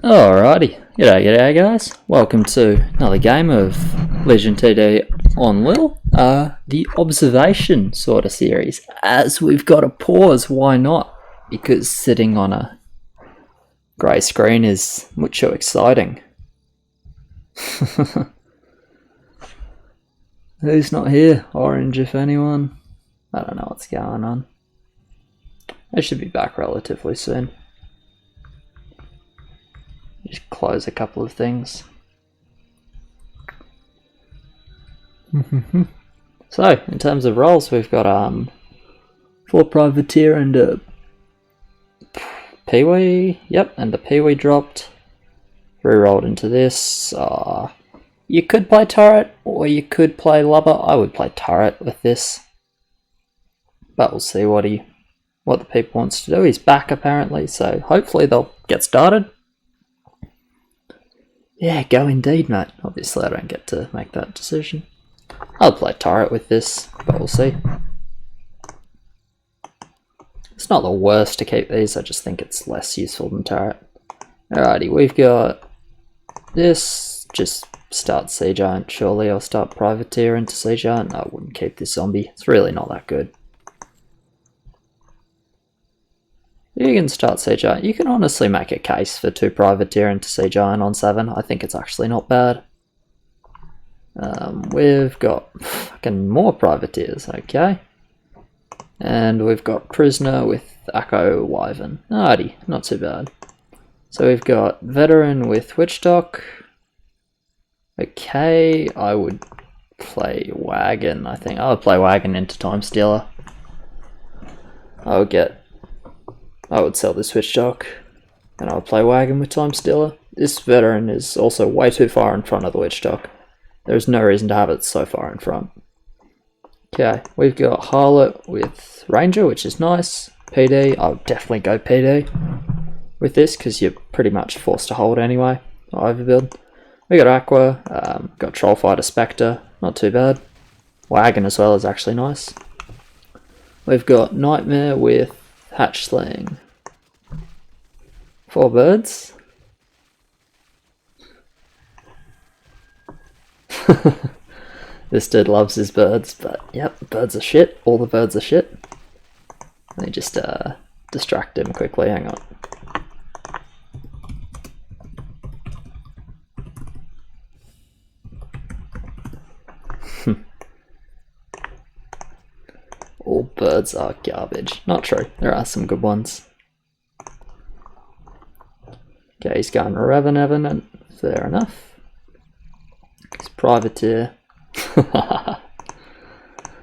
Alrighty, g'day guys, welcome to another game of LIHL on LIHL, the observation sort of series. As we've got a pause, why not? Because sitting on a grey screen is mucho exciting. Who's not here? Orange if anyone. I don't know what's going on. I should be back relatively soon. Just close a couple of things. So, in terms of roles, we've got 4 privateer and a peewee. Yep, and the peewee dropped. Re-rolled into this. You could play turret, or you could play lubber. I would play turret with this, but we'll see what the people wants to do. He's back apparently, so hopefully they'll get started. Yeah, go indeed, mate. Obviously I don't get to make that decision. I'll play turret with this, but we'll see. It's not the worst to keep these, I just think it's less useful than turret. Alrighty, we've got this. Just start Sea Giant, surely. I'll start Privateer into Sea Giant. No, I wouldn't keep this zombie. It's really not that good. You can start Sea Giant. You can honestly make a case for 2 Privateer into Sea Giant on 7. I think it's actually not bad. We've got fucking more Privateers, okay. And we've got Prisoner with Akko Wyvern. Alrighty, not too bad. So we've got Veteran with Witchdock. Okay, I would play Wagon, I think. I would play Wagon into Time Stealer. I would sell this Witchdock, and I would play Wagon with Time Stealer. This Veteran is also way too far in front of the Witchdock. There's no reason to have it so far in front. Okay, we've got Harlot with Ranger, which is nice. PD, I would definitely go PD with this, because you're pretty much forced to hold anyway, or overbuild. We got Aqua, got Trollfighter Spectre, not too bad. Wagon as well is actually nice. We've got Nightmare with Hatch Sling. 4 birds. This dude loves his birds, but yep, birds are shit. All the birds are shit. Let me just distract him quickly, hang on. All birds are garbage. Not true, there are some good ones. Okay, he's going Revenant, fair enough. He's Privateer.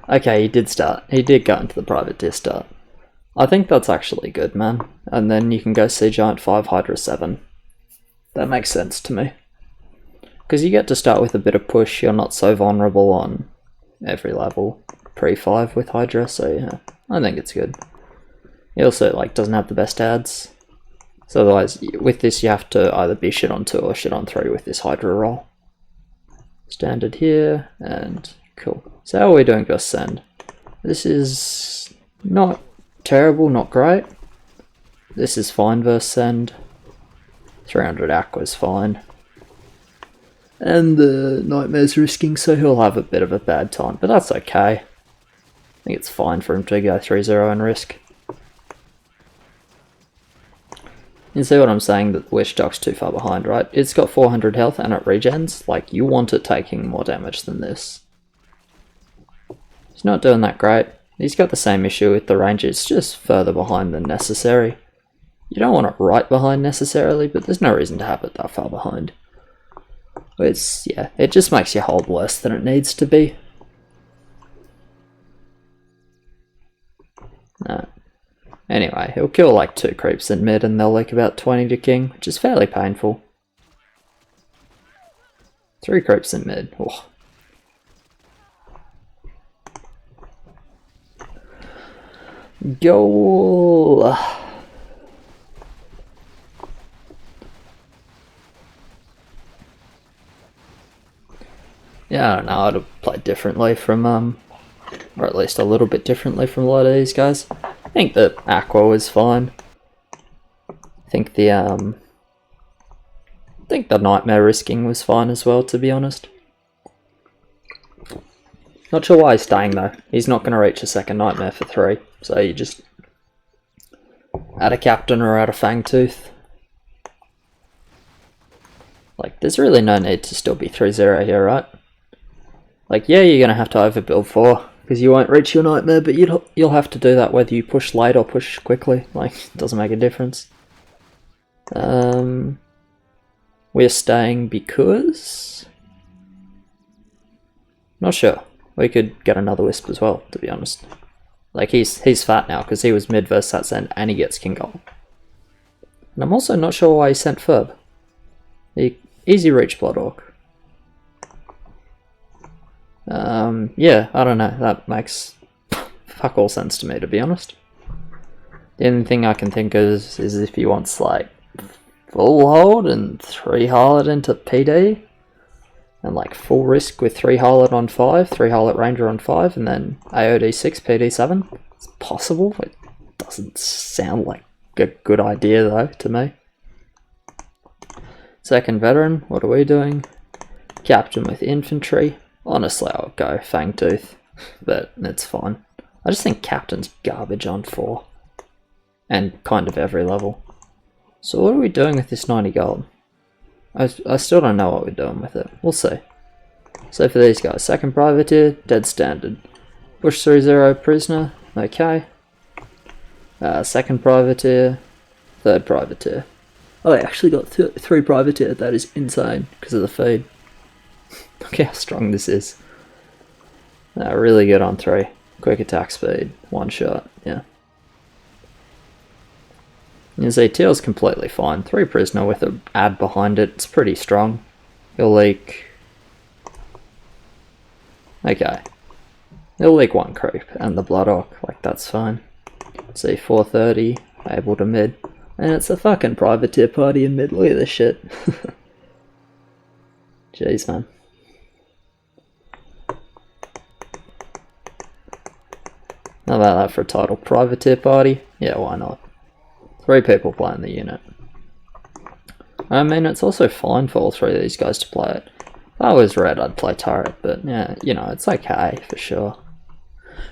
Okay, he did start. He did go into the Privateer start. I think that's actually good, man. And then you can go Sea Giant 5, Hydra 7. That makes sense to me. Because you get to start with a bit of push, you're not so vulnerable on every level. Pre-5 with Hydra, so yeah, I think it's good. He also doesn't have the best ads. So otherwise, with this you have to either be shit on 2 or shit on 3 with this Hydra roll. Standard here, and cool. So how are we doing versus Send? This is not terrible, not great. This is fine versus Send. 300 Aqua's fine. And the Nightmare's risking, so he'll have a bit of a bad time, but that's okay. I think it's fine for him to go 3-0 and risk. You see what I'm saying, that Witchdock's too far behind, right? It's got 400 health and it regens. You want it taking more damage than this. He's not doing that great. He's got the same issue with the Ranger, it's just further behind than necessary. You don't want it right behind necessarily, but there's no reason to have it that far behind. Yeah, it just makes your hold worse than it needs to be. No. Anyway, he'll kill 2 creeps in mid and they'll leak about 20 to king, which is fairly painful. 3 creeps in mid. Oh. Goal! Yeah, I don't know, I'd have played differently from, or at least a little bit differently from a lot of these guys. I think the Aqua was fine. I think the think the nightmare risking was fine as well, to be honest. Not sure why he's staying though. He's not going to reach a second nightmare for 3, so you just add a captain or add a Fangtooth. Like, there's really no need to still be 3-0 here, right? Like, yeah, you're going to have to overbuild 4, because you won't reach your nightmare, but you'll have to do that whether you push late or push quickly. Like, it doesn't make a difference. We're staying because... not sure. We could get another Wisp as well, to be honest. Like, he's fat now, because he was mid versus that Zen, and he gets King Gold. And I'm also not sure why he sent Ferb. Easy reach Blood Orc. Yeah, I don't know. That makes fuck all sense to me, to be honest. The only thing I can think of is if he wants, like, full hold and 3 Harlot into PD. And like full risk with 3 Harlot on 5, 3 Harlot Ranger on 5, and then AOD 6, PD 7. It's possible. It doesn't sound like a good idea though to me. Second veteran, what are we doing? Captain with infantry. Honestly, I would go Fangtooth, but it's fine. I just think captain's garbage on 4. And kind of every level. So what are we doing with this 90 gold? I still don't know what we're doing with it. We'll see. So for these guys, second privateer, dead standard. Push 3-0 prisoner, okay. Second privateer, third privateer. Oh, I actually got 3 privateer, that is insane, because of the feed. Look how strong this is. Really good on 3. Quick attack speed, 1 shot, yeah. You see, Teal's completely fine. 3 prisoner with an ad behind it. It's pretty strong. He'll leak... okay. He'll leak 1 creep and the Blood Orc. Like, that's fine. See, 430, able to mid. And it's a fucking privateer party in mid. Look at this shit. Jeez, man. How about that for a title? Privateer party? Yeah, why not? 3 people playing the unit. I mean, it's also fine for all 3 of these guys to play it. If I was red, I'd play turret, but yeah, you know, it's okay for sure.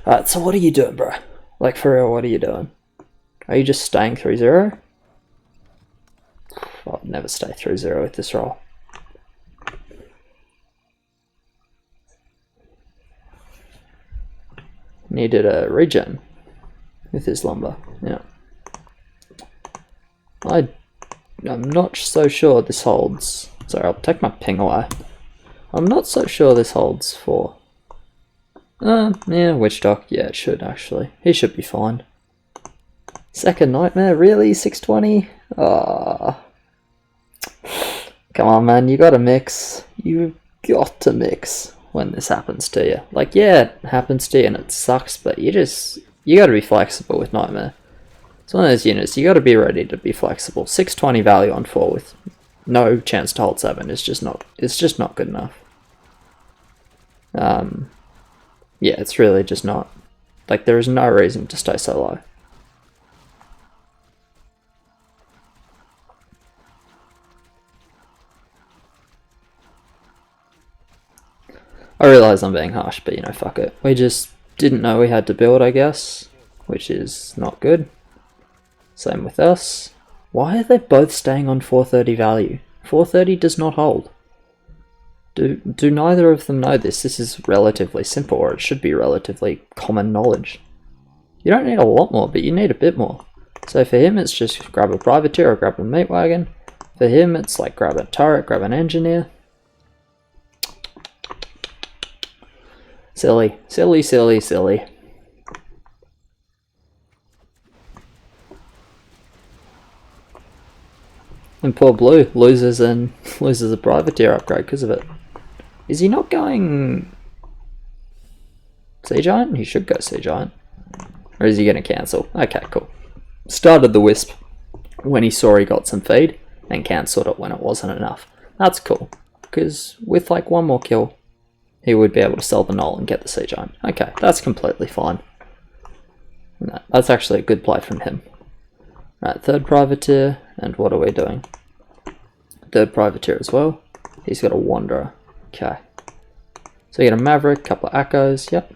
Alright, so what are you doing, bro? Like, for real, what are you doing? Are you just staying 3-0? I'd never stay 3-0 with this roll. Needed a regen with his lumber, yeah. I'm not so sure this holds. Sorry, I'll take my ping away. I'm not so sure this holds for... yeah, Witch Doc. Yeah, it should actually. He should be fine. Second nightmare? Really? 620? Ah. Come on, man. You gotta mix. You've got to mix when this happens to you. Like, yeah, it happens to you and it sucks, but you gotta be flexible with nightmare. It's one of those units, you gotta be ready to be flexible. 620 value on 4 with no chance to hold 7 is just not, it's just not good enough. Yeah, it's really just not. Like, there is no reason to stay so low. I realise I'm being harsh, but you know, fuck it. We just didn't know we had to build, I guess, which is not good. Same with us. Why are they both staying on 430 value? 430 does not hold. Do neither of them know this? This is relatively simple, or it should be relatively common knowledge. You don't need a lot more, but you need a bit more. So for him, it's just grab a privateer or grab a meat wagon. For him, it's like grab a turret, grab an engineer. Silly, silly, silly, silly. And poor Blue loses a privateer upgrade because of it. Is he not going Sea Giant? He should go Sea Giant. Or is he going to cancel? Okay, cool. Started the Wisp when he saw he got some feed and cancelled it when it wasn't enough. That's cool, because with like 1 more kill, he would be able to sell the Null and get the Sea Giant. Okay, that's completely fine. That's actually a good play from him. Right, third privateer, and what are we doing? third privateer as well. He's got a wanderer. Okay. So you get a maverick, couple of echoes, yep.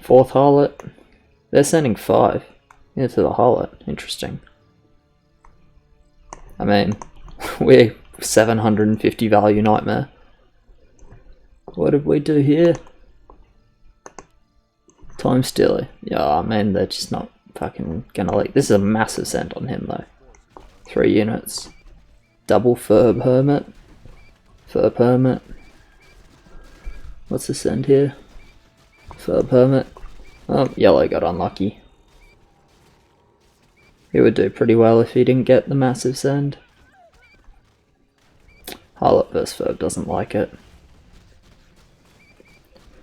Fourth harlot. They're sending 5 into the harlot. Interesting. I mean, we're 750 value nightmare. What did we do here? Time stealer. Yeah, I mean, they're just not fucking gonna leak. This is a massive send on him though. 3 units. Double Furb Hermit. Furb Hermit. What's the send here? Furb Hermit. Oh, yellow got unlucky. He would do pretty well if he didn't get the massive send. Harlot vs Furb doesn't like it.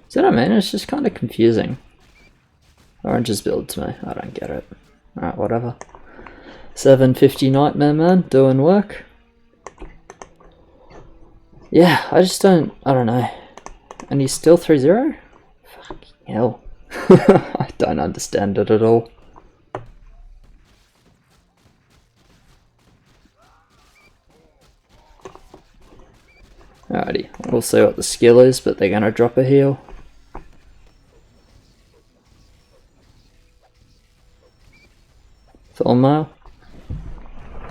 So I mean, it's just kind of confusing. Orange's build to me. I don't get it. Alright, whatever. 750 Nightmare Man doing work. Yeah, I don't know. And he's still 3-0? Fucking hell. I don't understand it at all. Alrighty, we'll see what the skill is, but they're going to drop a heal. Thornmail?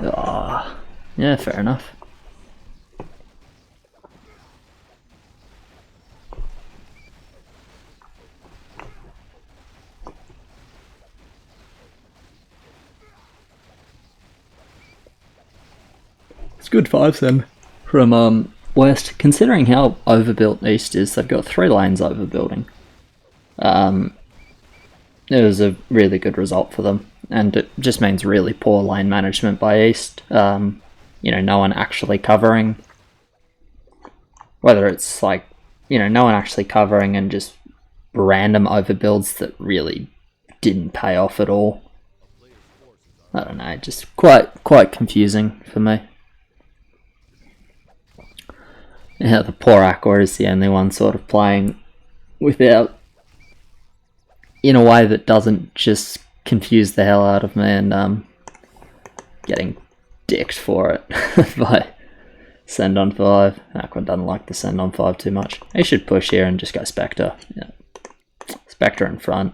Ah, yeah, fair enough. It's good 5s then from West, considering how overbuilt East is. They've got 3 lanes overbuilding. It was a really good result for them, and it just means really poor lane management by East. You know, no one actually covering. Whether it's like, you know, no one actually covering and just random overbuilds that really didn't pay off at all. I don't know, just quite confusing for me. Yeah, the poor Aqua is the only one sort of playing without, in a way that doesn't just confuse the hell out of me, and getting dicked for it by send on 5. Aqua doesn't like the send on 5 too much. He should push here and just go Spectre. Yeah, Spectre in front.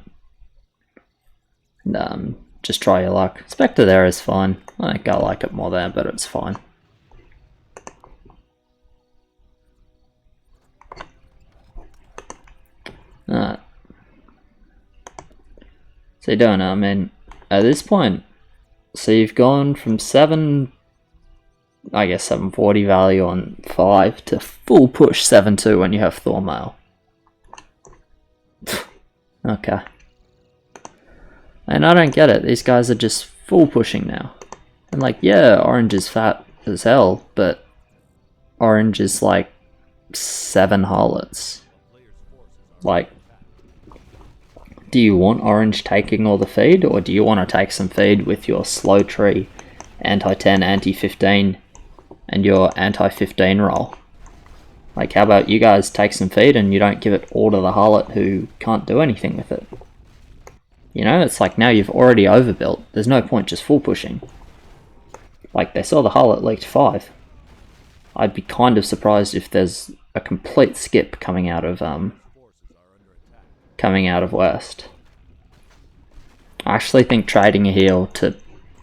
And just try your luck. Spectre there is fine. I think I like it more there, but it's fine. Alright. So you don't know, I mean, at this point, so you've gone from 740 value on 5 to full push 7-2 when you have Thornmail. Okay. And I don't get it, these guys are just full pushing now. And like, yeah, Orange is fat as hell, but Orange is like 7 harlots. Like, do you want Orange taking all the feed, or do you want to take some feed with your slow tree, anti-10, anti-15, and your anti-15 roll? Like, how about you guys take some feed and you don't give it all to the harlot who can't do anything with it? You know, it's like now you've already overbuilt. There's no point just full pushing. Like, they saw the harlot leaked 5. I'd be kind of surprised if there's a complete skip coming out of West. I actually think trading a heal to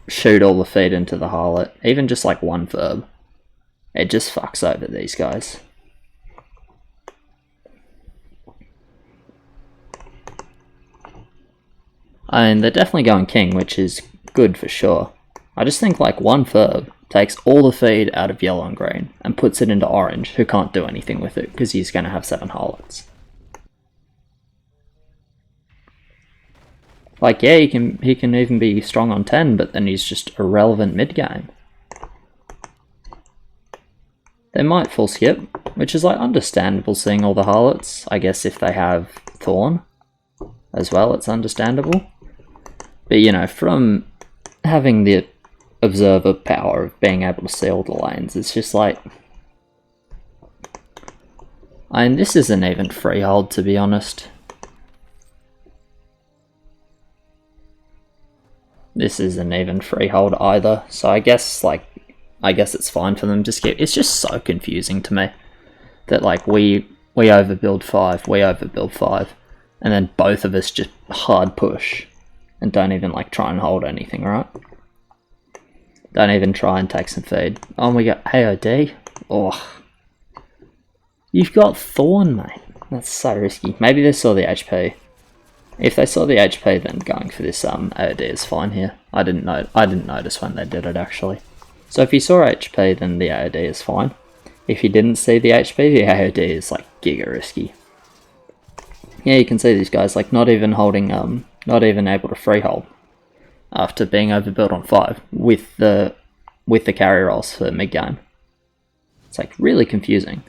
shoot all the feed into the harlot, even just like 1 verb, it just fucks over these guys. I mean, they're definitely going king, which is good for sure. I just think like 1 verb takes all the feed out of yellow and green and puts it into orange, who can't do anything with it because he's going to have 7 harlots. Like, yeah, he can even be strong on 10, but then he's just irrelevant mid-game. They might full skip, which is like understandable seeing all the harlots. I guess if they have Thorn as well, it's understandable. But, you know, from having the observer power of being able to see all the lanes, it's just like... I mean, this isn't even freehold, to be honest. This isn't even freehold either, so I guess, like, I guess it's fine for them to skip. It's just so confusing to me that like we overbuild 5, we overbuild 5, and then both of us just hard push and don't even like try and hold anything, right? Don't even try and take some feed. Oh, we got AOD. Oh, you've got Thorn, mate. That's so risky. Maybe they saw the HP. If they saw the HP, then going for this AOD is fine here. I didn't notice when they did it actually. So if you saw HP, then the AOD is fine. If you didn't see the HP, the AOD is like giga risky. Yeah, you can see these guys like not even holding, not even able to freehold after being overbuilt on 5 with the carry rolls for mid game. It's like really confusing.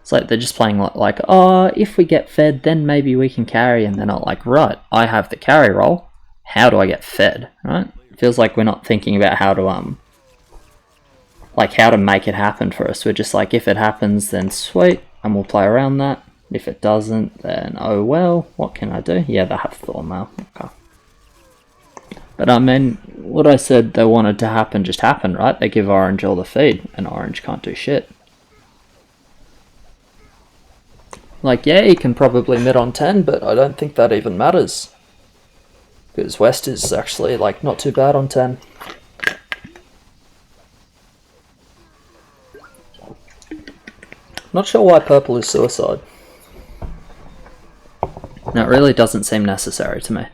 It's like they're just playing like, oh, if we get fed, then maybe we can carry, and they're not like, right, I have the carry roll. How do I get fed? Right? It feels like we're not thinking about how to how to make it happen for us. We're just like, if it happens, then sweet, and we'll play around that. If it doesn't, then oh well, what can I do? Yeah, they have Thorn now. Okay. But I mean, what I said they wanted to happen just happened, right? They give Orange all the feed, and Orange can't do shit. Like, yeah, he can probably mid on 10, but I don't think that even matters. Because West is actually, like, not too bad on 10. Not sure why Purple is suicide. No, it really doesn't seem necessary to me.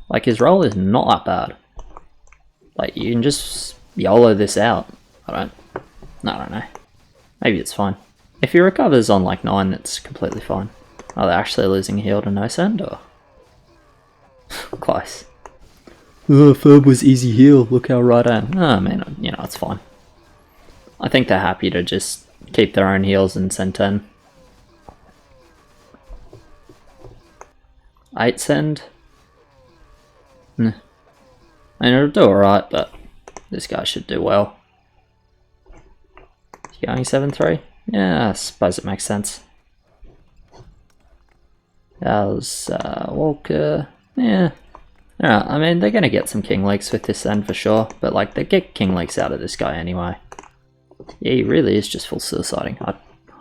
Like, his role is not that bad. Like, you can just YOLO this out. I don't know. Maybe it's fine. If he recovers on like 9, it's completely fine. Are they actually losing heal to no send, or? Close. Oh, Ferb was easy heal, look how right I am. No, I mean, you know, it's fine. I think they're happy to just keep their own heals and send 10. 8 send? Nah. I mean, it'll do alright, but this guy should do well. Is he going 7-3? Yeah, I suppose it makes sense. That was Walker. Yeah. Alright, I mean, they're going to get some King Leaks with this end for sure, but like, they get King Leaks out of this guy anyway. Yeah, he really is just full suiciding. I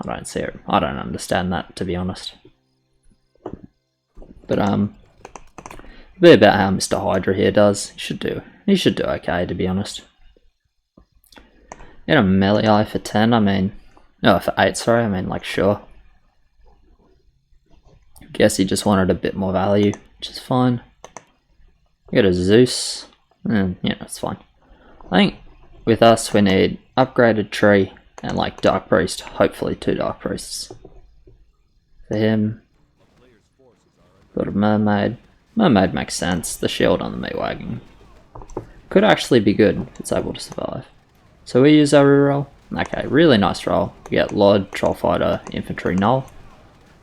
don't see it. I don't understand that, to be honest. But a bit about how Mr. Hydra here does. He should do okay, to be honest. Get a melee eye for 10, I mean, no, for 8, sorry, I mean, like, sure. Guess he just wanted a bit more value, which is fine. Get a Zeus, and yeah, it's fine. I think with us we need upgraded tree and like Dark Priest, hopefully 2 Dark Priests. For him, got a Mermaid. Mermaid makes sense, the shield on the meat wagon could actually be good if it's able to survive. So we use our reroll. Okay, really nice roll. We get Lord, Troll Fighter, Infantry, Null.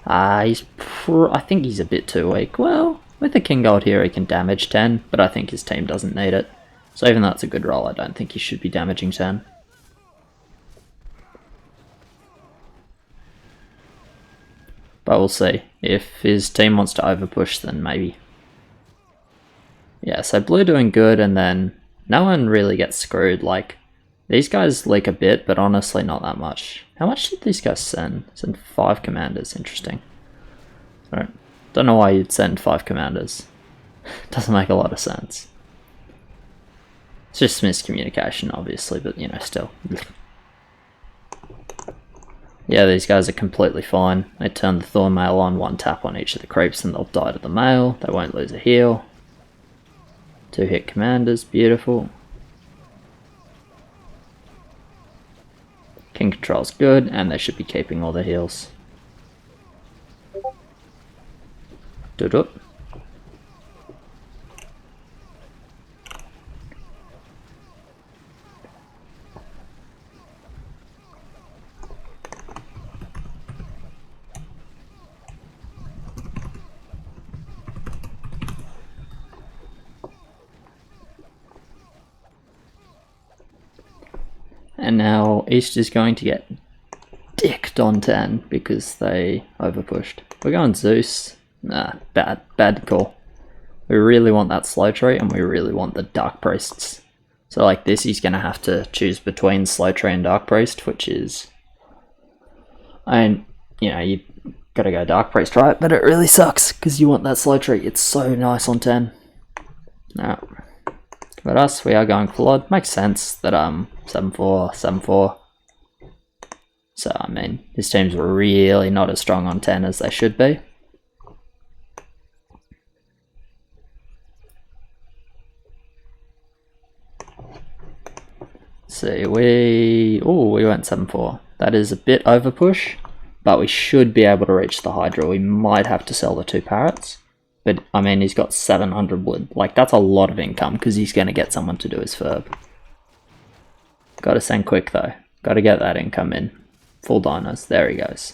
I think he's a bit too weak. Well, with the King Gold here he can damage 10, but I think his team doesn't need it. So even though it's a good roll, I don't think he should be damaging 10. But we'll see. If his team wants to overpush, then maybe. Yeah, so blue doing good, and then no one really gets screwed. Like, these guys leak a bit, but honestly not that much. How much did these guys send? Send 5 commanders, interesting. I don't know why you'd send 5 commanders. Doesn't make a lot of sense. It's just miscommunication, obviously, but you know, still. Yeah, these guys are completely fine. They turn the Thorn Mail on, 1 tap on each of the creeps and they'll die to the mail. They won't lose a heal. 2 hit commanders, beautiful. King control's good, and they should be keeping all the heals. Doo-doo. And now East is going to get dicked on 10 because they overpushed. We're going Zeus. Nah, bad call. We really want that slow tree and we really want the Dark Priests. So like this, he's going to have to choose between Slow Tree and Dark Priest, which is... you know, you got to go Dark Priest, right? But it really sucks, because you want that Slow Tree. It's so nice on 10. No. But us, we are going Flood. Makes sense that 7-4, 7-4. So, I mean, his team's really not as strong on 10 as they should be. See, we went 7-4. That is a bit over push, but we should be able to reach the Hydra. We might have to sell the 2 parrots, but I mean, he's got 700 wood. Like, that's a lot of income because he's going to get someone to do his furb. Got to send quick though. Got to get that income in. Full dinos. There he goes.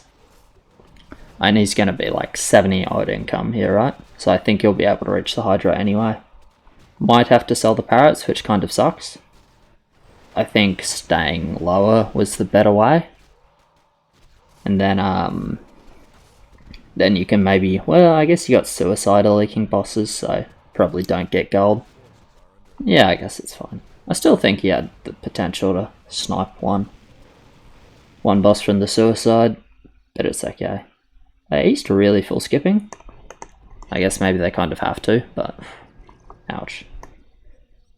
And he's going to be like 70 odd income here, right? So I think he'll be able to reach the Hydra anyway. Might have to sell the parrots, which kind of sucks. I think staying lower was the better way. And then you can maybe, well, I guess you got suicidal leaking bosses, so probably don't get gold. Yeah, I guess it's fine. I still think he had the potential to snipe one boss from the suicide, but it's okay. East really full skipping. I guess maybe they kind of have to, but ouch.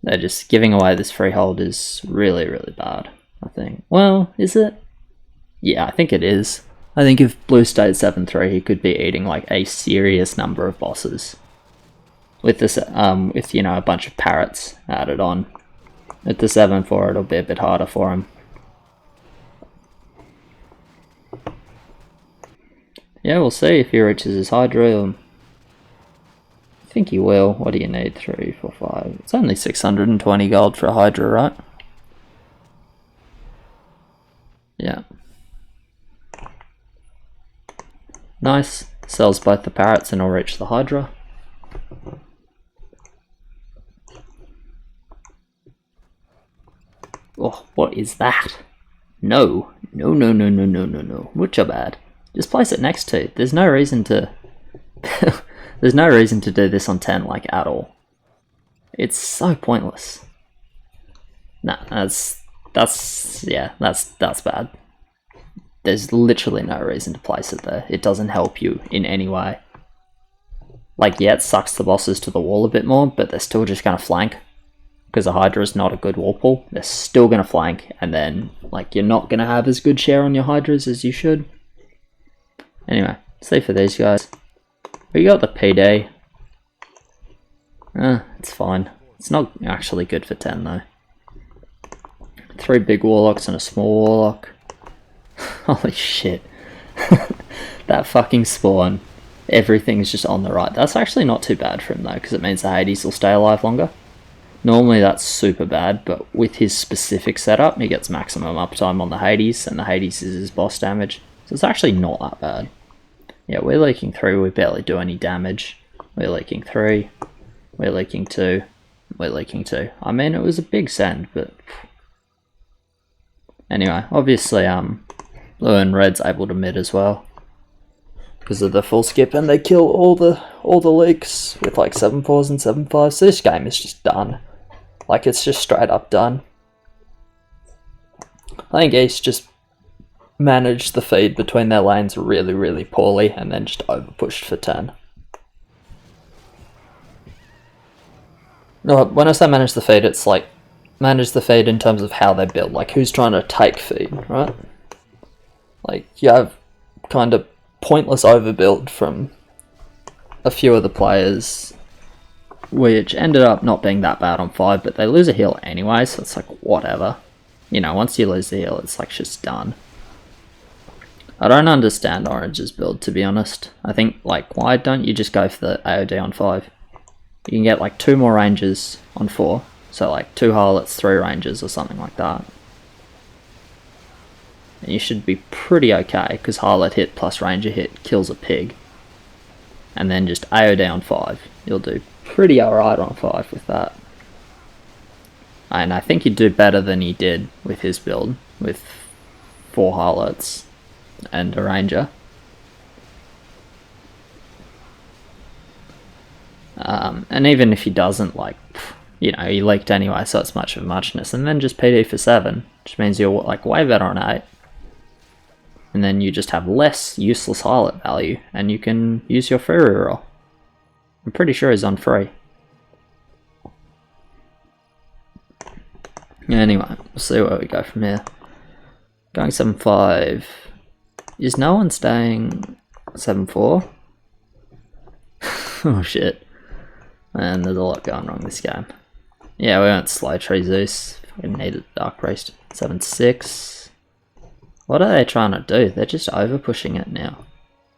They're just giving away this freehold is really, really bad, I think. Well, is it? Yeah, I think it is. I think if Blue stayed 7-3, he could be eating like a serious number of bosses. With this, with, you know, a bunch of parrots added on. At the 7-4, it'll be a bit harder for him. Yeah, we'll see if he reaches his Hydra. I think he will. What do you need? 3, 4, 5. It's only 620 gold for a Hydra, right? Yeah. Nice. Sells both the parrots and he'll reach the Hydra. Oh, what is that? No. No, no, no, no, no, no, no. Much bad. Just place it next to. There's no reason to... There's no reason to do this on 10, like, at all. It's so pointless. Nah, that's bad. There's literally no reason to place it there. It doesn't help you in any way. Like, yeah, it sucks the bosses to the wall a bit more, but they're still just going to flank. Because a Hydra is not a good wall pull. They're still going to flank, and then, like, you're not going to have as good share on your Hydras as you should. Anyway, see for these guys. We got the PD. It's fine. It's not actually good for 10 though. 3 big warlocks and a small warlock. Holy shit. That fucking spawn. Everything's just on the right. That's actually not too bad for him though, because it means the Hades will stay alive longer. Normally that's super bad, but with his specific setup, he gets maximum uptime on the Hades, and the Hades is his boss damage. So it's actually not that bad. Yeah, we're leaking 3, we barely do any damage. We're leaking 3, we're leaking 2, we're leaking 2. I mean, it was a big send, but... Anyway, obviously, blue and red's able to mid as well. Because of the full skip, and they kill all the leaks with like 7-4s and 7-5s. So this game is just done. Like, it's just straight up done. I think East just managed the feed between their lanes really, really poorly, and then just overpushed for 10. No, when I say manage the feed, it's like manage the feed in terms of how they build, like who's trying to take feed, right? Like, you have kind of pointless overbuild from a few of the players, which ended up not being that bad on 5, but they lose a heal anyway, so it's like, whatever. You know, once you lose the heal, it's like just done. I don't understand Orange's build, to be honest. I think, like, why don't you just go for the AoD on 5? You can get, like, 2 more ranges on 4. So, like, 2 harlots, 3 ranges, or something like that. And you should be pretty okay, because harlot hit plus ranger hit kills a pig. And then just AoD on 5. You'll do pretty alright on 5 with that. And I think he'd do better than he did with his build, with 4 harlots and a ranger. And even if he doesn't, like, you know, he leaked anyway, so it's much of a muchness. And then just PD for 7, which means you're like way better on 8. And then you just have less useless highlight value, and you can use your free reroll. I'm pretty sure he's on free. Anyway, we'll see where we go from here. Going 7-5. Is no one staying 7-4? Oh shit. Man, there's a lot going wrong this game. Yeah, we went slow tree Zeus. We needed Dark Priest. 7-6. What are they trying to do? They're just over pushing it now.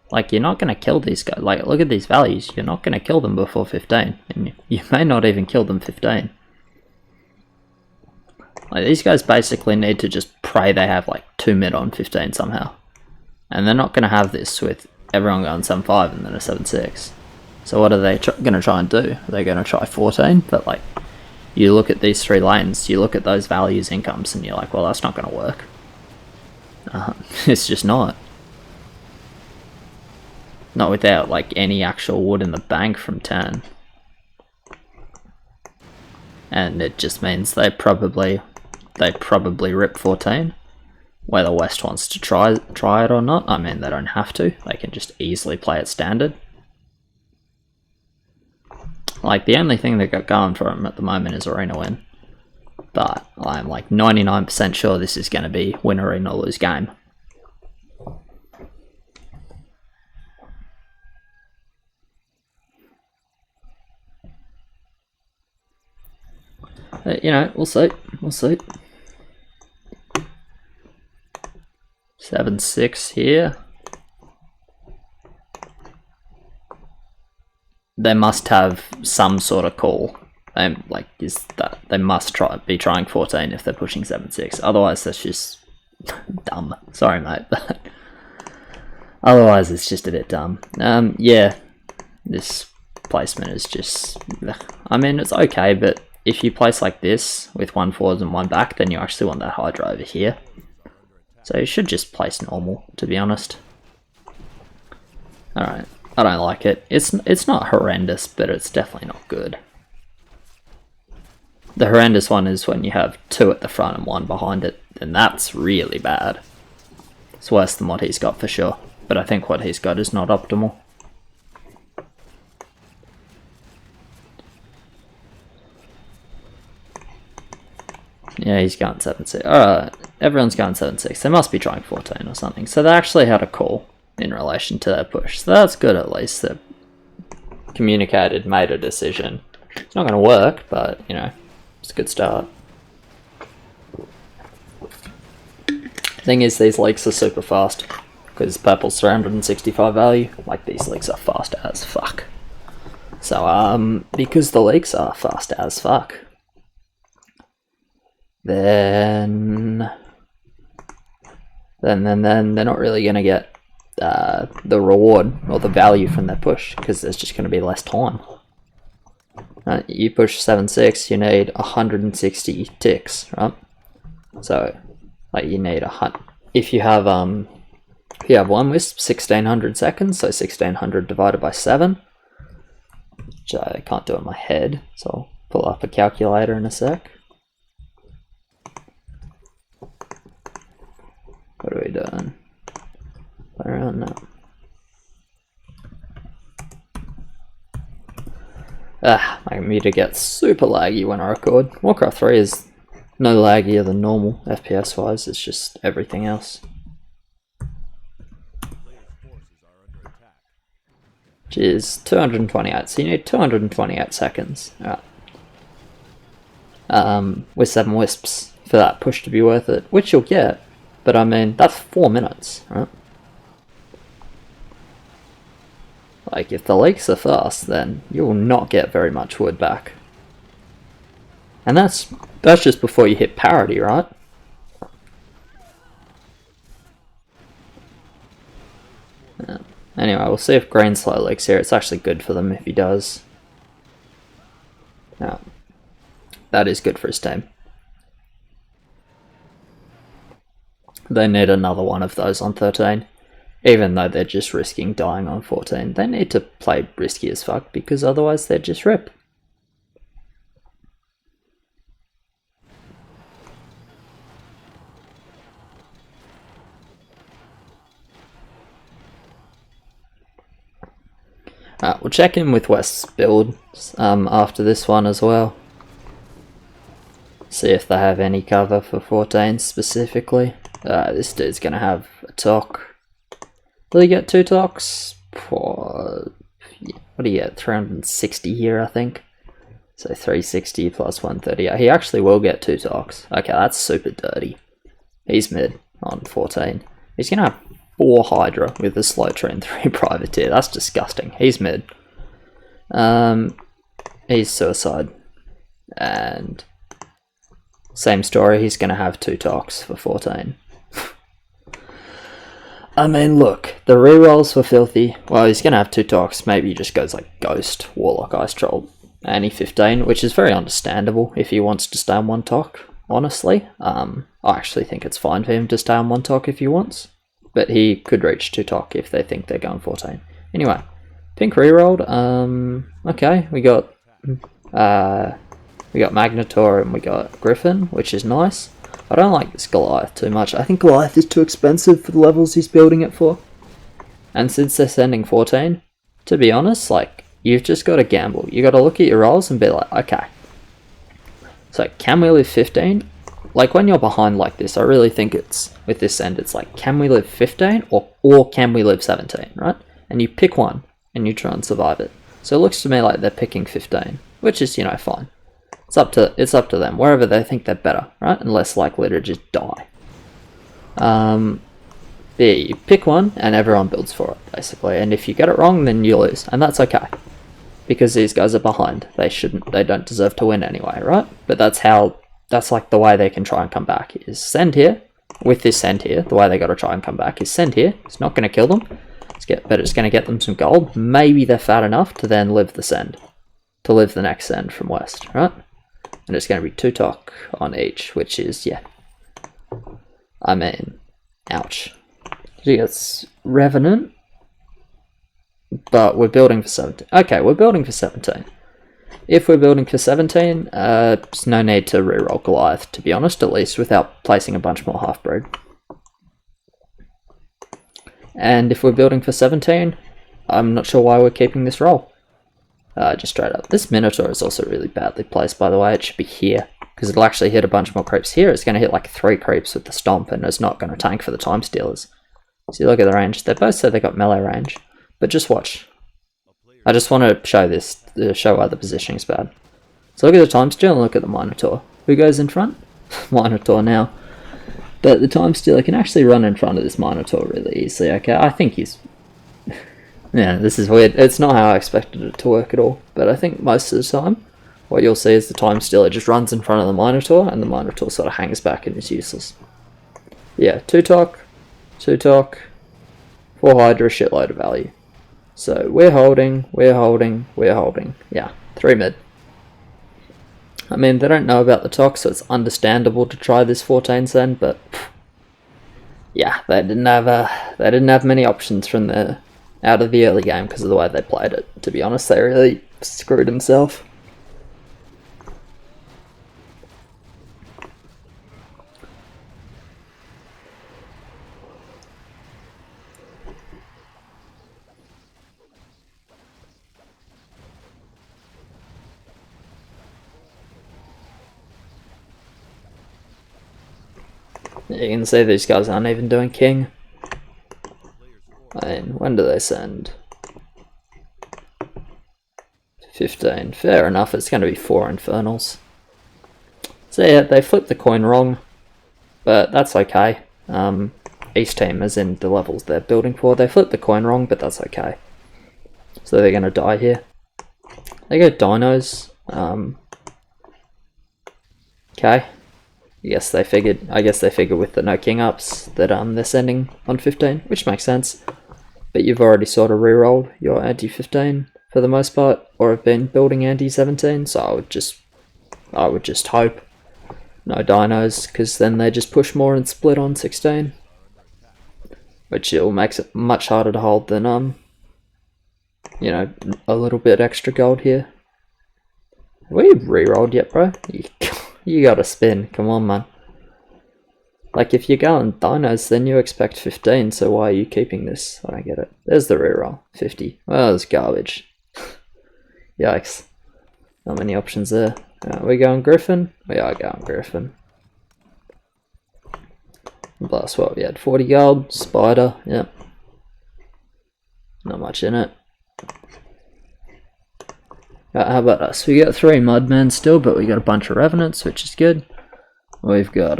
Like, you're not going to kill these guys. Like, look at these values. You're not going to kill them before 15. And you may not even kill them 15. Like, these guys basically need to just pray they have like 2 mid on 15 somehow. And they're not going to have this with everyone going 7-5 and then a 7-6. So what are they going to try and do? Are they going to try 14? But like, you look at these 3 lanes, you look at those values incomes, and you're like, well, that's not going to work. It's just not. Not without like any actual wood in the bank from 10. And it just means they probably rip 14. Whether West wants to try it or not, I mean, they don't have to. They can just easily play it standard. Like, the only thing they got going for them at the moment is arena win. But I'm like 99% sure this is going to be win arena, lose game. You know, we'll see. We'll see. 7-6 here. They must have some sort of call. Like, is that they must be trying 14 if they're pushing 7-6. Otherwise, that's just dumb. Sorry, mate, but otherwise it's just a bit dumb. Yeah, this placement is just. I mean, it's okay, but if you place like this with 1 forward and 1 back, then you actually want that Hydra over here. So you should just place normal, to be honest. Alright, I don't like it. It's not horrendous, but it's definitely not good. The horrendous one is when you have 2 at the front and 1 behind it, and that's really bad. It's worse than what he's got for sure, but I think what he's got is not optimal. Yeah, he's going 7-6. Alright, everyone's going 7-6. They must be trying 14 or something. So they actually had a call in relation to their push. So that's good, at least. They communicated, made a decision. It's not going to work, but, you know, it's a good start. Thing is, these leaks are super fast. Because purple's 365 value. Like, these leaks are fast as fuck. So, because the leaks are fast as fuck, then they're not really going to get the reward or the value from their push, because there's just going to be less time. You push 7-6, you need 160 ticks, right? So, like, you need if you have 1 wisp, 1600 seconds, so 1600 divided by 7, which I can't do in my head, so I'll pull up a calculator in a sec. What are we doing? Around now. My computer gets super laggy when I record. Warcraft 3 is no laggier than normal, FPS wise, it's just everything else. Which is 228, so you need 228 seconds. Alright. With 7 wisps for that push to be worth it, which you'll get. But I mean, that's 4 minutes, right? Like, if the leaks are fast, then you will not get very much wood back. And that's just before you hit parity, right? Yeah. Anyway, we'll see if Green slow leaks here. It's actually good for them if he does. Yeah. That is good for his team. They need another one of those on 13. Even though they're just risking dying on 14. They need to play risky as fuck, because otherwise they'd just rip. We'll check in with West's build after this one as well. See if they have any cover for 14 specifically. This dude's going to have a talk. Will he get 2 talks? What do you get? 360 here, I think. So 360 plus 130. He actually will get 2 talks. Okay, that's super dirty. He's mid on 14. He's going to have 4 Hydra with a slow tree and 3 privateer. That's disgusting. He's mid. He's suicide. And same story, he's going to have 2 talks for 14. I mean, look, the rerolls were filthy. Well, he's going to have 2 talks. Maybe he just goes like Ghost, Warlock, Ice Troll, Annie 15, which is very understandable if he wants to stay on 1 talk, honestly. I actually think it's fine for him to stay on 1 talk if he wants. But he could reach 2 talk if they think they're going 14. Anyway, pink rerolled. Okay, we got Magnetor and we got Griffin, which is nice. I don't like this Goliath too much. I think Goliath is too expensive for the levels he's building it for. And since they're sending 14, to be honest, like, you've just got to gamble. You got to look at your rolls and be like, okay, so can we live 15? Like, when you're behind like this, I really think it's, with this end, it's like, can we live 15 or can we live 17, right? And you pick one and you try and survive it. So it looks to me like they're picking 15, which is, you know, fine. It's up to them, wherever they think they're better, right? And less likely to just die. Yeah, you pick one and everyone builds for it, basically. And if you get it wrong, then you lose, and that's okay. Because these guys are behind. They don't deserve to win anyway, right? But that's like the way they can try and come back, is send here. With this send here, the way they got to try and come back is send here. It's not going to kill them, but it's going to get them some gold. Maybe they're fat enough to then live the send. To live the next send from West, right? And it's going to be 2 talk on each, which is, yeah. I mean, ouch. It's Revenant. But we're building for 17. Okay, we're building for 17. If we're building for 17, there's no need to reroll Goliath, to be honest, at least without placing a bunch more half-breed. And if we're building for 17, I'm not sure why we're keeping this roll. Just straight up. This Minotaur is also really badly placed, by the way. It should be here, because it'll actually hit a bunch more creeps here. It's going to hit like 3 creeps with the Stomp, and it's not going to tank for the Time Stealers. So you look at the range. They both said they got melee range, but just watch. I just want to show this, show why the positioning's bad. So look at the Time Stealer and look at the Minotaur. Who goes in front? Minotaur now. But the Time Stealer can actually run in front of this Minotaur really easily, okay? I think he's... Yeah, this is weird. It's not how I expected it to work at all. But I think most of the time, what you'll see is the Time Stealer just runs in front of the Minotaur, and the Minotaur sort of hangs back and is useless. Yeah, 2 talk, 4 Hydra, shitload of value. So we're holding. Yeah, 3 mid. I mean, they don't know about the talk, so it's understandable to try this 14 send, but yeah, they didn't have many options from the out of the early game because of the way they played it. To be honest, they really screwed themselves. You can see these guys aren't even doing king. I mean, when do they send? 15. Fair enough, it's going to be 4 Infernals. So yeah, they flipped the coin wrong, but that's okay. East team, as in the levels they're building for, they flipped the coin wrong, but that's okay. So they're going to die here. They go dinos. Okay. I guess they figured with the no king ups that they're sending on 15, which makes sense. But you've already sort of re-rolled your anti-15 for the most part, or have been building anti-17, so I would just hope no dinos, because then they just push more and split on 16. Which it makes it much harder to hold than you know, a little bit extra gold here. Have we re-rolled yet, bro? You gotta spin, come on man. Like, if you're going dinos, then you expect 15, so why are you keeping this? I don't get it. There's the reroll, 50. Well, it's garbage. Yikes. Not many options there. We going Griffin? We are going Griffin. Blast, what we had? 40 gold, Spider, yep. Not much in it. How about us? We got 3 Mudmen still, but we got a bunch of Revenants, which is good. We've got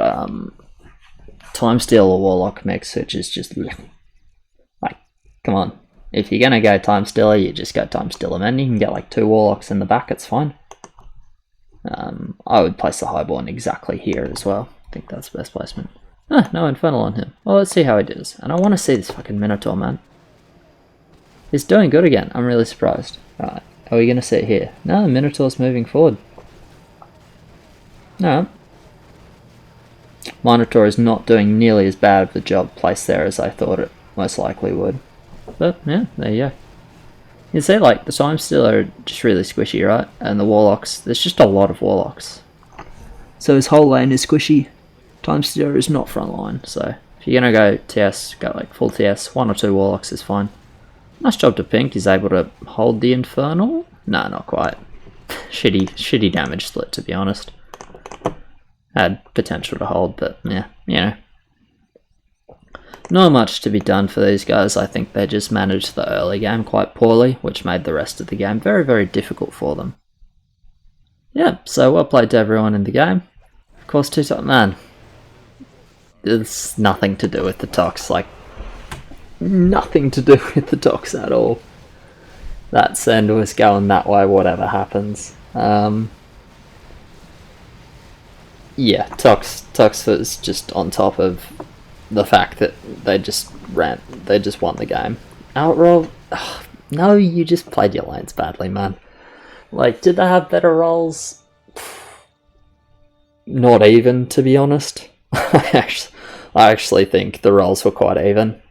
Time Steal or Warlock mix, which is just like, come on. If you're gonna go Time Stealer, you just go Time Stealer, man. You can get like 2 Warlocks in the back, it's fine. I would place the Highborn exactly here as well. I think that's the best placement. Ah, no Infernal on him. Well, let's see how he does. And I want to see this fucking Minotaur, man. He's doing good again. I'm really surprised. Alright, are we going to see it here? No, the Minotaur's moving forward. No. Minotaur is not doing nearly as bad of a job placed there as I thought it most likely would. But, yeah, there you go. You see, like, the Time Stealer are just really squishy, right? And the Warlocks, there's just a lot of Warlocks. So his whole lane is squishy. Time Stealer is not front line, so if you're going to go TS, go like full TS, 1 or 2 Warlocks is fine. Nice job to Pink, he's able to hold the Infernal? No, not quite. Shitty damage split, to be honest. Had potential to hold, but yeah, you know. Not much to be done for these guys. I think they just managed the early game quite poorly, which made the rest of the game very, very difficult for them. Yeah, so well played to everyone in the game. Of course, man, there's nothing to do with the Tox, like, nothing to do with the Tox at all. That send was going that way, whatever happens. Yeah, Tox was just on top of the fact that they just won the game. Outroll, no, you just played your lanes badly, man. Like, did they have better rolls? Not even, to be honest. I actually think the rolls were quite even.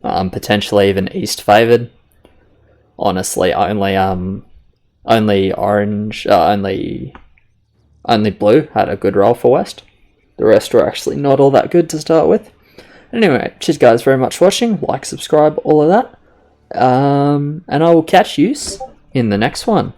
Potentially even East favoured. Honestly, only Blue had a good roll for West. The rest were actually not all that good to start with. Anyway, cheers guys very much for watching. Like, subscribe, all of that. And I will catch you in the next one.